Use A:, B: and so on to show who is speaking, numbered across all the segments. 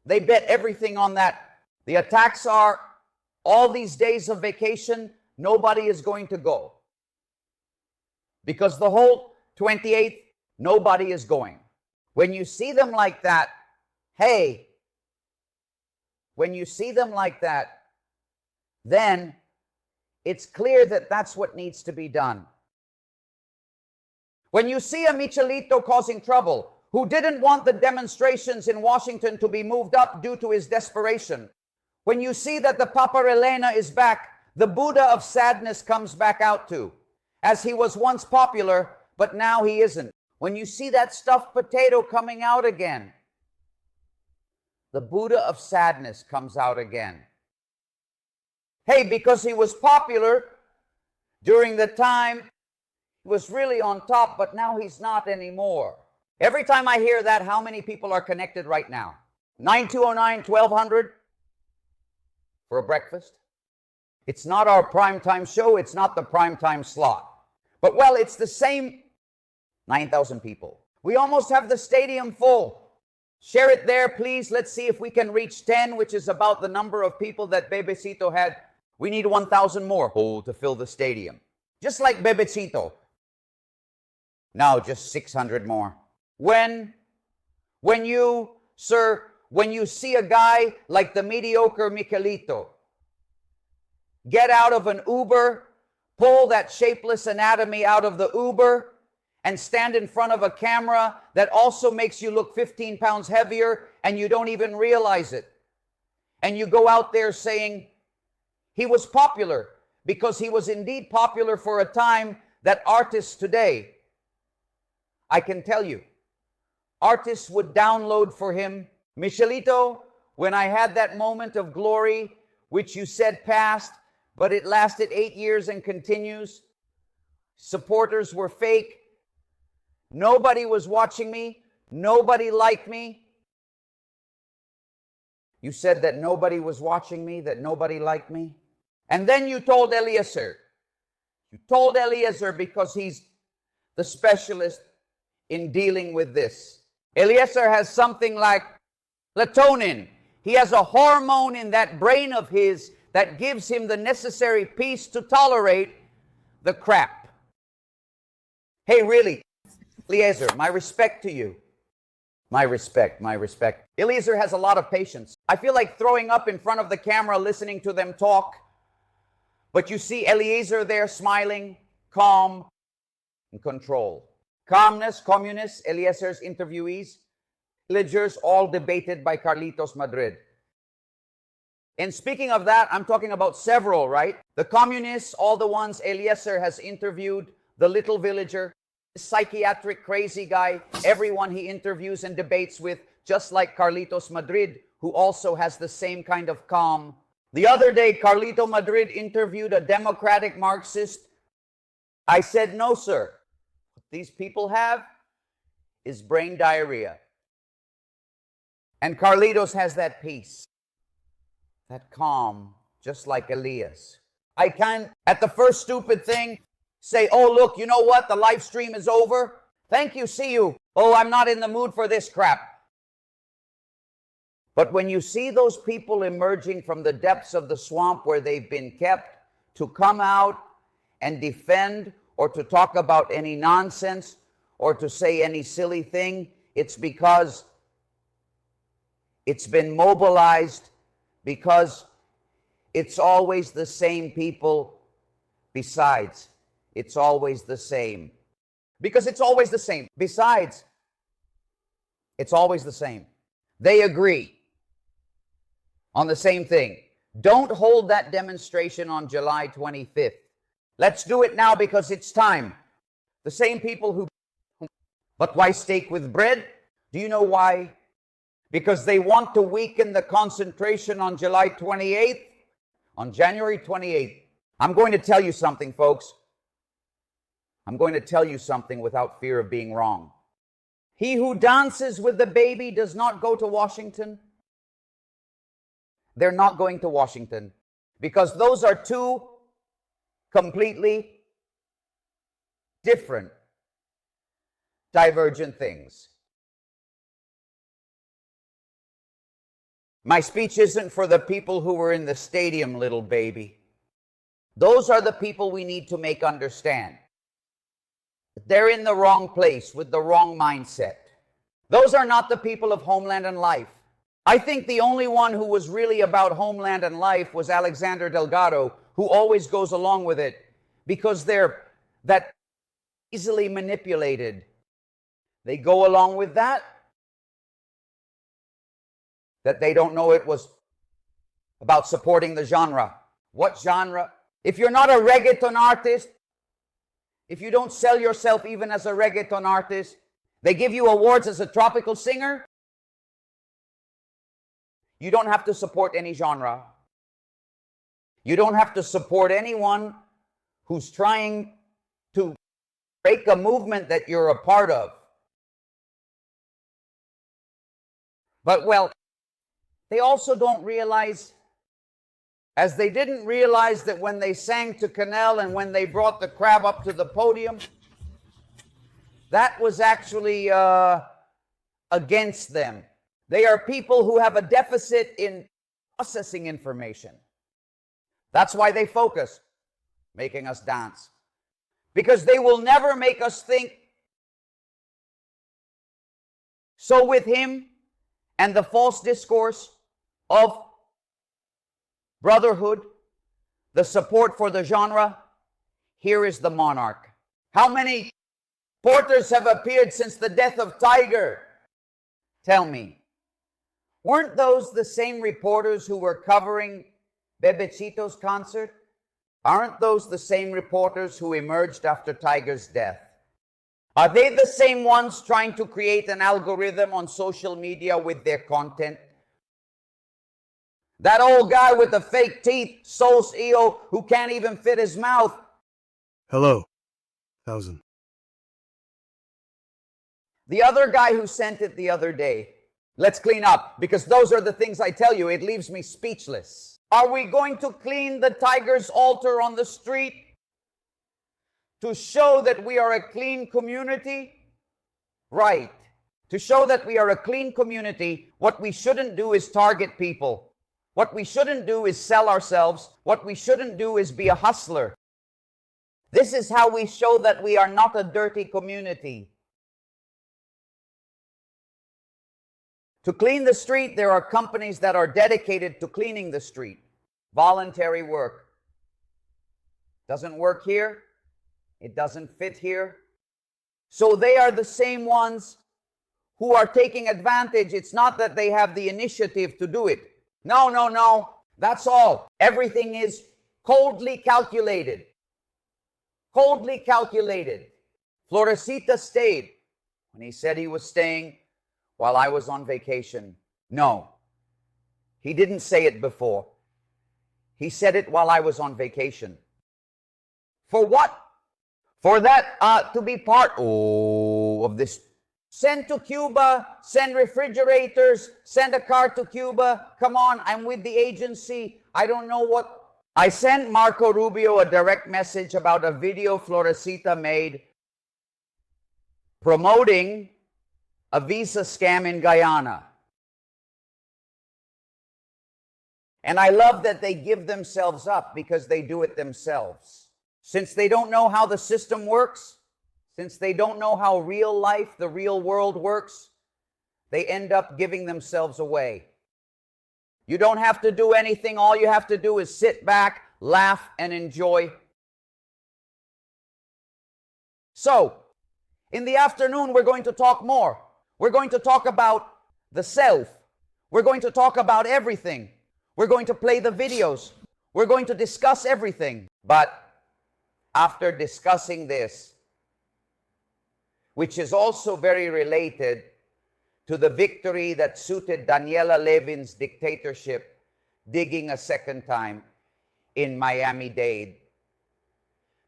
A: They bet everything on that. The attacks are all these days of vacation, nobody is going to go. Because the whole 28th, nobody is going. When you see them like that, hey, when you see them like that, then it's clear that that's what needs to be done. When you see a Michelito causing trouble, who didn't want the demonstrations in Washington to be moved up due to his desperation, when you see that the Paparelena is back, the Buddha of sadness comes back out too, as he was once popular, but now he isn't. When you see that stuffed potato coming out again, the Buddha of sadness comes out again. Hey, because he was popular during the time he was really on top, but now he's not anymore. Every time I hear that, how many people are connected right now? 9209, 1200 for a breakfast. It's not our primetime show. It's not the primetime slot. But, well, it's the same 9,000 people. We almost have the stadium full. Share it there, please. Let's see if we can reach 10, which is about the number of people that Bebecito had. We need 1,000 more to fill the stadium. Just like Bebecito. Now, just 600 more. When you see a guy like the mediocre Michelito get out of an Uber, pull that shapeless anatomy out of the Uber, and stand in front of a camera that also makes you look 15 pounds heavier, and you don't even realize it. And you go out there saying, he was popular, because he was indeed popular for a time that artists today, I can tell you, artists would download for him. Michelito, when I had that moment of glory, which you said passed, but it lasted 8 years and continues. Supporters were fake. Nobody was watching me. Nobody liked me. You said that nobody was watching me, that nobody liked me. And then you told Eliezer. You told Eliezer because he's the specialist in dealing with this. Eliezer has something like melatonin. He has a hormone in that brain of his that gives him the necessary peace to tolerate the crap. Hey, really, Eliezer, my respect to you. My respect, my respect. Eliezer has a lot of patience. I feel like throwing up in front of the camera listening to them talk. But you see Eliezer there smiling, calm, and control. Calmness, communists, Eliezer's interviewees, villagers, all debated by Carlitos Madrid. And speaking of that, I'm talking about several, right? The communists, all the ones Eliezer has interviewed, the little villager, the psychiatric crazy guy, everyone he interviews and debates with, just like Carlitos Madrid, who also has the same kind of calm. The other day, Carlito Madrid interviewed a democratic Marxist. I said, no, sir. What these people have is brain diarrhea. And Carlitos has that peace, that calm, just like Elias. I can't, at the first stupid thing, say, oh, look, you know what? The live stream is over. Thank you, see you. Oh, I'm not in the mood for this crap. But when you see those people emerging from the depths of the swamp where they've been kept to come out and defend or to talk about any nonsense or to say any silly thing, it's because it's been mobilized, because it's always the same people. Besides, it's always the same. Because it's always the same. Besides, it's always the same. They agree on the same thing. Don't hold that demonstration on July 25th. Let's do it now because it's time. The same people who... But why steak with bread? Do you know why? Because they want to weaken the concentration on July 28th, on January 28th. I'm going to tell you something, folks. I'm going to tell you something without fear of being wrong. He who dances with the baby does not go to Washington. They're not going to Washington because those are two completely different, divergent things. My speech isn't for the people who were in the stadium, little baby. Those are the people we need to make understand. They're in the wrong place with the wrong mindset. Those are not the people of Homeland and Life. I think the only one who was really about Homeland and Life was Alexander Delgado, who always goes along with it because they're that easily manipulated. They go along with that they don't know it was about supporting the genre. What genre? If you're not a reggaeton artist, if you don't sell yourself even as a reggaeton artist, they give you awards as a tropical singer, you don't have to support any genre. You don't have to support anyone who's trying to break a movement that you're a part of. But, well, they also don't realize, as they didn't realize that when they sang to Canel and when they brought the crab up to the podium, that was actually against them. They are people who have a deficit in processing information. That's why they focus, making us dance. Because they will never make us think. So with him and the false discourse of brotherhood, the support for the genre, here is the monarch. How many porters have appeared since the death of Tiger? Tell me. Weren't those the same reporters who were covering Bebecito's concert? Aren't those the same reporters who emerged after Tiger's death? Are they the same ones trying to create an algorithm on social media with their content? That old guy with the fake teeth, Sos Eo, who can't even fit his mouth.
B: Hello, 1,000.
A: The other guy who sent it the other day. Let's clean up, because those are the things I tell you. It leaves me speechless. Are we going to clean the Tiger's altar on the street to show that we are a clean community? Right. To show that we are a clean community, what we shouldn't do is target people. What we shouldn't do is sell ourselves. What we shouldn't do is be a hustler. This is how we show that we are not a dirty community. To clean the street, there are companies that are dedicated to cleaning the street. Voluntary work. Doesn't work here. It doesn't fit here. So they are the same ones who are taking advantage. It's not that they have the initiative to do it. No, no, no. That's all. Everything is coldly calculated. Coldly calculated. Florecita stayed when he said he was staying while I was on vacation. No. He didn't say it before. He said it while I was on vacation. For what? For that to be part of this. Send to Cuba, send refrigerators, send a car to Cuba. Come on, I'm with the agency. I don't know what. I sent Marco Rubio a direct message about a video Florecita made promoting a visa scam in Guyana. And I love that they give themselves up because they do it themselves. Since they don't know how the system works, since they don't know how real life, the real world works, they end up giving themselves away. You don't have to do anything. All you have to do is sit back, laugh, and enjoy. So, in the afternoon, we're going to talk more. We're going to talk about the self. We're going to talk about everything. We're going to play the videos. We're going to discuss everything. But after discussing this, which is also very related to the victory that suited Daniela Levin's dictatorship, digging a second time in Miami-Dade.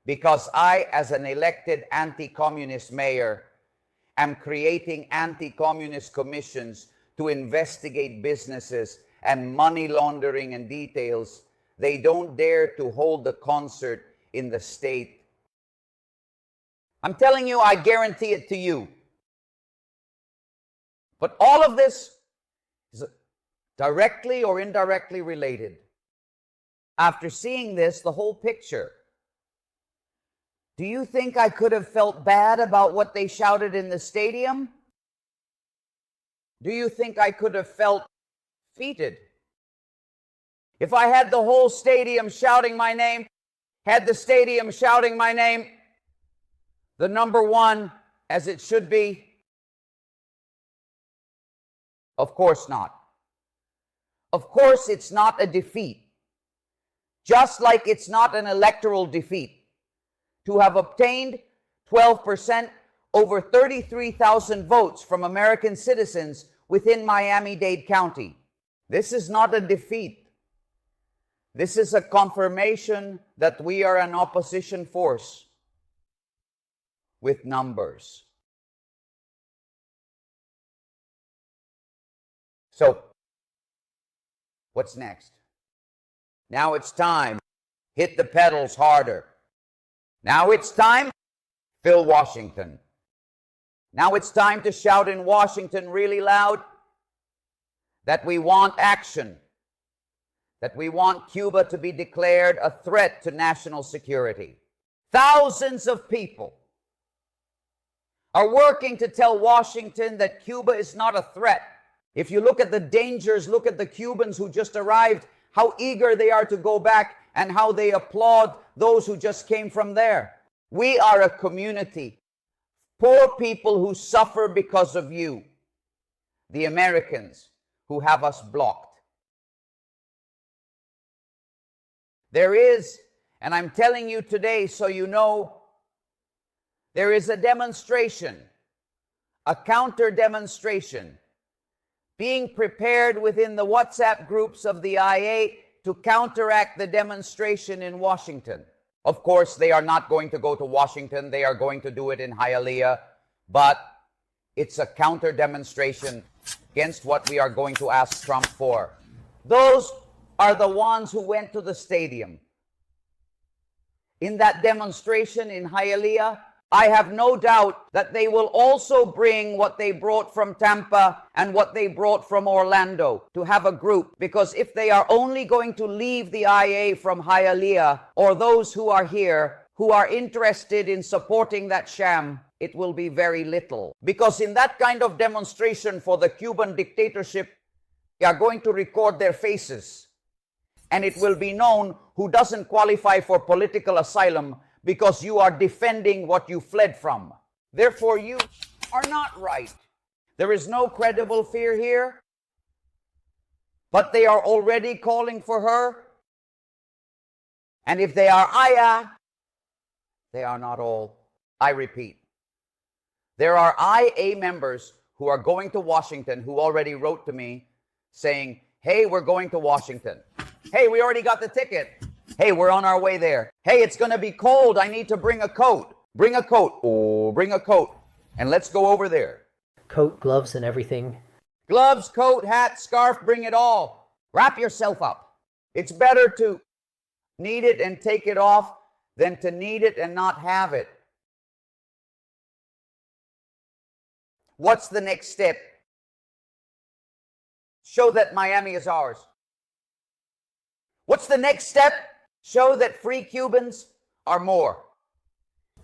A: Because I, as an elected anti-communist mayor, am creating anti-communist commissions to investigate businesses and money laundering and details. They don't dare to hold a concert in the state. I'm telling you, I guarantee it to you. But all of this is directly or indirectly related. After seeing this, the whole picture, do you think I could have felt bad about what they shouted in the stadium? Do you think I could have felt defeated? If I had the whole stadium shouting my name, had the stadium shouting my name, the number one, as it should be? Of course not. Of course it's not a defeat. Just like it's not an electoral defeat to have obtained 12%, over 33,000 votes from American citizens within Miami-Dade County. This is not a defeat. This is a confirmation that we are an opposition force with numbers. So, what's next? Now it's time. Hit the pedals harder. Now it's time. Fill Washington. Now it's time to shout in Washington really loud that we want action, that we want Cuba to be declared a threat to national security. Thousands of people are working to tell Washington that Cuba is not a threat. If you look at the dangers, look at the Cubans who just arrived, how eager they are to go back and how they applaud those who just came from there. We are a community, poor people who suffer because of you, the Americans who have us blocked. There is, and I'm telling you today so you know, there is a demonstration, a counter demonstration, being prepared within the WhatsApp groups of the IA to counteract the demonstration in Washington. Of course, they are not going to go to Washington. They are going to do it in Hialeah. But it's a counter demonstration against what we are going to ask Trump for. Those are the ones who went to the stadium. In that demonstration in Hialeah, I have no doubt that they will also bring what they brought from Tampa and what they brought from Orlando to have a group. Because if they are only going to leave the IA from Hialeah, or those who are here who are interested in supporting that sham, it will be very little. Because in that kind of demonstration for the Cuban dictatorship, they are going to record their faces. And it will be known who doesn't qualify for political asylum because you are defending what you fled from. Therefore, you are not right. There is no credible fear here, but they are already calling for her. And if they are IA, they are not all. I repeat, there are IA members who are going to Washington who already wrote to me saying, hey, we're going to Washington. Hey, we already got the ticket. Hey, we're on our way there. Hey, it's going to be cold. I need to bring a coat. Bring a coat. Oh, bring a coat. And let's go over there.
C: Coat, gloves, and everything.
A: Gloves, coat, hat, scarf, bring it all. Wrap yourself up. It's better to need it and take it off than to need it and not have it. What's the next step? Show that Miami is ours. What's the next step? Show that free Cubans are more,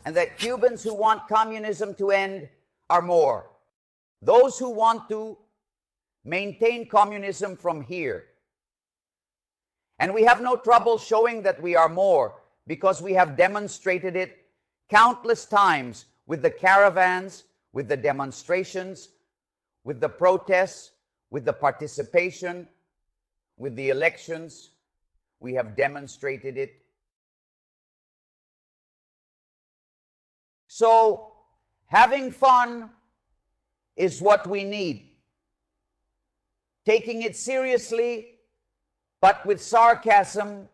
A: and that Cubans who want communism to end are more. Those who want to maintain communism from here. And we have no trouble showing that we are more, because we have demonstrated it countless times with the caravans, with the demonstrations, with the protests, with the participation, with the elections. We have demonstrated it. So, having fun is what we need. Taking it seriously, but with sarcasm,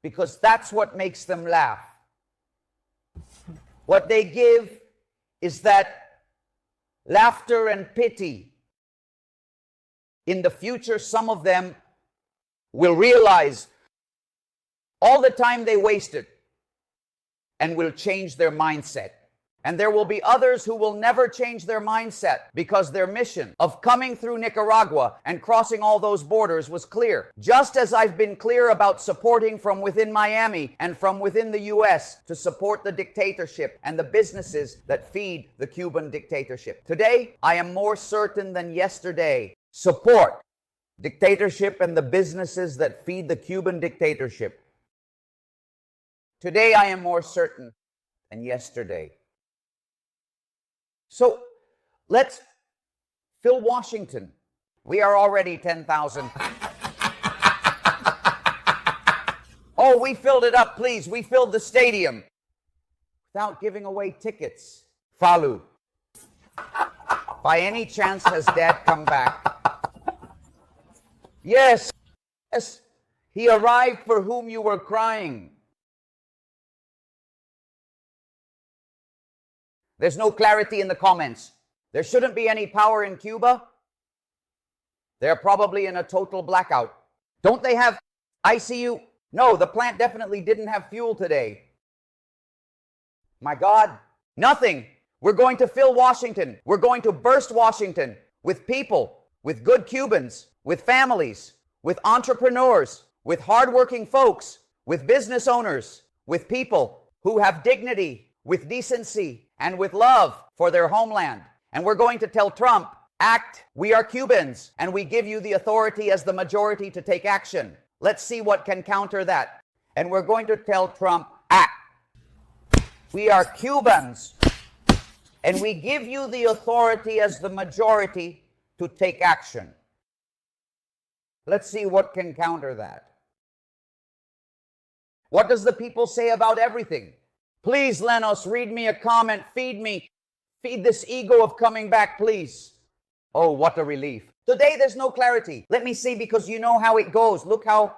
A: because that's what makes them laugh. What they give is that laughter and pity. In the future, some of them will realize all the time they wasted and will change their mindset And there will be others who will never change their mindset because their mission of coming through Nicaragua and crossing all those borders was clear. Just as I've been clear about supporting from within Miami and from within the US to support the dictatorship and the businesses that feed the Cuban dictatorship. Today, I am more certain than yesterday. Support dictatorship and the businesses that feed the Cuban dictatorship. Today, I am more certain than yesterday. So let's fill Washington. We are already 10,000. Oh, we filled it up, please. We filled the stadium without giving away tickets. Falu. By any chance, has Dad come back? Yes. Yes. He arrived for whom you were crying. There's no clarity in the comments. There shouldn't be any power in Cuba. They're probably in a total blackout. Don't they have ICU? No, the plant definitely didn't have fuel today. My God, nothing. We're going to fill Washington. We're going to burst Washington with people, with good Cubans, with families, with entrepreneurs, with hardworking folks, with business owners, with people who have dignity, with decency, and with love for their homeland. And we're going to tell Trump, act, we are Cubans, and we give you the authority as the majority to take action. Let's see what can counter that. And we're going to tell Trump, act. We are Cubans, and we give you the authority as the majority to take action. Let's see what can counter that. What does the people say about everything? Please, Lenos, read me a comment. Feed me. Feed this ego of coming back, please. Oh, what a relief. Today, there's no clarity. Let me see, because you know how it goes. Look how